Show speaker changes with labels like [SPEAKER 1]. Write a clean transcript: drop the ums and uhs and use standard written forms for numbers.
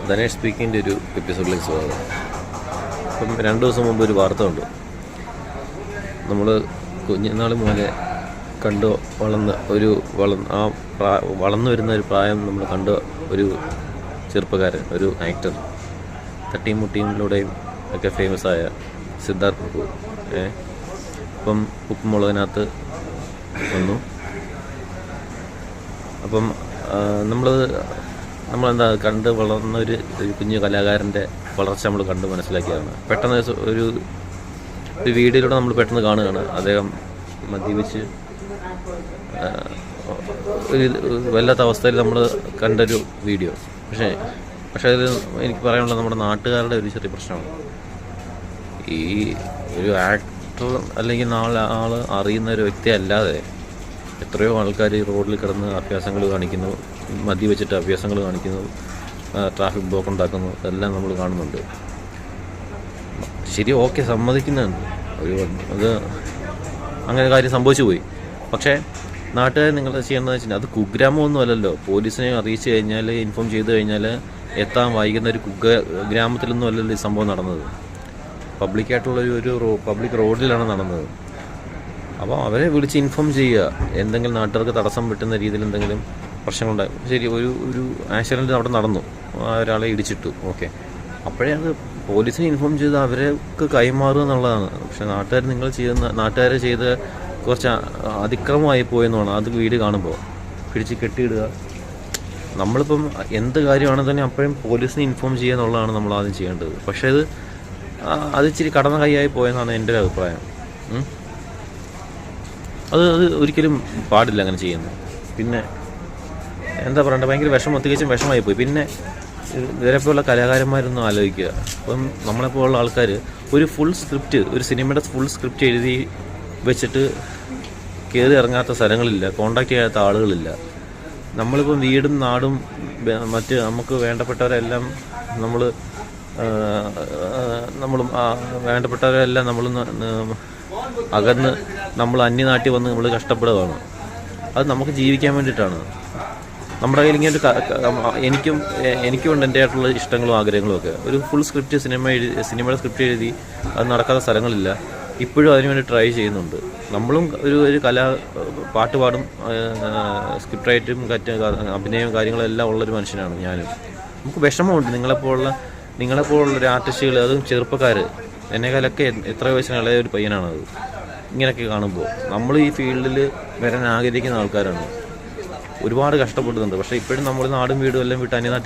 [SPEAKER 1] ധനേഷ് സ്പീക്കിൻ്റെ ഒരു എപ്പിസോഡിലേക്ക് സ്വാഗതം. ഇപ്പം 2 ദിവസം മുമ്പ് ഒരു വാർത്ത ഉണ്ട്. നമ്മൾ കുഞ്ഞുനാൾ മുതലേ കണ്ട് വളർന്നു വരുന്ന ഒരു പ്രായം നമ്മൾ കണ്ട ഒരു ചെറുപ്പക്കാരൻ, ഒരു ആക്ടർ, തട്ടിയും മുട്ടിയിലൂടെയും ഒക്കെ ഫേമസ് ആയ സിദ്ധാർത്ഥ് പ്രഭു ഇപ്പം ഉപ്പുമുളകിനകത്ത് വന്നു. അപ്പം നമ്മളെന്താ കണ്ട് വളർന്ന ഒരു കുഞ്ഞു കലാകാരൻ്റെ വളർച്ച നമ്മൾ കണ്ട് മനസ്സിലാക്കിയതാണ്. പെട്ടെന്ന് ഒരു വീഡിയോയിലൂടെ നമ്മൾ പെട്ടെന്ന് കാണുകയാണ് അദ്ദേഹം മദ്യപിച്ച് ഒരു വല്ലാത്ത അവസ്ഥയിൽ നമ്മൾ കണ്ടൊരു വീഡിയോ. പക്ഷേ അതിൽ എനിക്ക് പറയാനുള്ളത് നമ്മുടെ നാട്ടുകാരുടെ ഒരു ചെറിയ പ്രശ്നമാണ്. ഈ ഒരു ആക്ടർ അല്ലെങ്കിൽ ആൾ അറിയുന്ന ഒരു വ്യക്തി അല്ലാതെ എത്രയോ ആൾക്കാർ ഈ റോഡിൽ കിടന്ന് അഭ്യാസങ്ങൾ കാണിക്കുന്നു, മദ്യവെച്ചിട്ട് അഭ്യാസങ്ങൾ കാണിക്കുന്നു, ട്രാഫിക് ബ്ലോക്ക് ഉണ്ടാക്കുന്നു, എല്ലാം നമ്മൾ കാണുന്നുണ്ട്. ശരി, ഓക്കെ, സമ്മതിക്കുന്നുണ്ട്, അത് അങ്ങനെ കാര്യം സംഭവിച്ചു പോയി. പക്ഷേ നാട്ടുകാർ നിങ്ങൾ ചെയ്യേണ്ടതെന്ന് വെച്ചാൽ അത് കുഗ്രാമമൊന്നും അല്ലല്ലോ. പോലീസിനെ അറിയിച്ചു കഴിഞ്ഞാൽ, ഇൻഫോം ചെയ്ത് കഴിഞ്ഞാൽ എത്താൻ വൈകുന്ന ഒരു ഗ്രാമത്തിലൊന്നും അല്ലല്ലോ ഈ സംഭവം നടന്നത്. പബ്ലിക്കായിട്ടുള്ള ഒരു പബ്ലിക് റോഡിലാണ് നടന്നത്. അപ്പോൾ അവരെ വിളിച്ച് ഇൻഫോം ചെയ്യുക. എന്തെങ്കിലും നാട്ടുകാർക്ക് തടസ്സം പറ്റുന്ന രീതിയിൽ എന്തെങ്കിലും പ്രശ്നങ്ങളുണ്ടാകും. ശരി, ഒരു ആക്സിഡൻറ്റ് അവിടെ നടന്നു, ഒരാളെ ഇടിച്ചിട്ടു, ഓക്കെ, അപ്പോഴേ അത് പോലീസിനെ ഇൻഫോം ചെയ്ത് അവർക്ക് കൈമാറുക എന്നുള്ളതാണ്. പക്ഷെ നാട്ടുകാരെ ചെയ്ത് കുറച്ച് അതിക്രമമായി പോയെന്നാണ് അത് വീഡിയോ കാണുമ്പോൾ പിടിച്ച് കെട്ടിയിടുക. നമ്മളിപ്പം എന്ത് കാര്യമാണെന്ന് തന്നെ അപ്പോഴും പോലീസിനെ ഇൻഫോം ചെയ്യുക എന്നുള്ളതാണ് നമ്മൾ ആദ്യം ചെയ്യേണ്ടത്. പക്ഷേ അത് ഇച്ചിരി കടന്ന കൈയായി പോയെന്നാണ് എൻ്റെ ഒരു അഭിപ്രായം. അത് ഒരിക്കലും പാടില്ല അങ്ങനെ ചെയ്യുന്നത്. പിന്നെ എന്താ പറയണ്ടത്, ഭയങ്കര തികച്ചും വിഷമായി പോയി. പിന്നെ ഇവരെപ്പോലുള്ള കലാകാരന്മാരൊന്നും ആലോചിക്കുക. അപ്പം നമ്മളെപ്പോലുള്ള ആൾക്കാർ ഒരു സിനിമയുടെ ഫുൾ സ്ക്രിപ്റ്റ് എഴുതി വെച്ചിട്ട് കയറി ഇറങ്ങാത്ത സ്ഥലങ്ങളില്ല, കോണ്ടാക്ട് ചെയ്യാത്ത ആളുകളില്ല. നമ്മളിപ്പം വീടും നാടും നമുക്ക് വേണ്ടപ്പെട്ടവരെല്ലാം വേണ്ടപ്പെട്ടവരെല്ലാം അകന്ന് നമ്മൾ അന്യനാട്ടിൽ വന്ന് നമ്മൾ കഷ്ടപ്പെടുകയാണ്. അത് നമുക്ക് ജീവിക്കാൻ വേണ്ടിയിട്ടാണ്. നമ്മുടെ കയ്യിൽ ഇങ്ങനെ എനിക്കുണ്ട് എൻ്റെ ആയിട്ടുള്ള ഇഷ്ടങ്ങളും ആഗ്രഹങ്ങളും ഒക്കെ. ഒരു ഫുൾ സ്ക്രിപ്റ്റ് സിനിമയുടെ സ്ക്രിപ്റ്റ് എഴുതി അത് നടക്കാത്ത സ്ഥലങ്ങളില്ല. ഇപ്പോഴും അതിനുവേണ്ടി ട്രൈ ചെയ്യുന്നുണ്ട്. നമ്മളും ഒരു പാട്ട് പാടും, സ്ക്രിപ്റ്റ് റൈറ്റും അഭിനയവും കാര്യങ്ങളെല്ലാം ഉള്ളൊരു മനുഷ്യനാണ് ഞാനും. നമുക്ക് വിഷമമുണ്ട്. നിങ്ങളെപ്പോലുള്ള ഒരു ആർട്ടിസ്റ്റുകൾ, അതും ചെറുപ്പക്കാർ, എന്നെക്കാലൊക്കെ എത്ര വയസ്സിന് ഇളയ ഒരു പയ്യനാണത്. ഇങ്ങനെയൊക്കെ കാണുമ്പോൾ നമ്മൾ ഈ ഫീൽഡിൽ വരാൻ ആഗ്രഹിക്കുന്ന ആൾക്കാരാണ്. ഒരുപാട് കഷ്ടപ്പെടുന്നുണ്ട്. പക്ഷേ ഇപ്പോഴും നമ്മൾ നാടും വീടും എല്ലാം വിട്ട് അന്യനാട്ടിൽ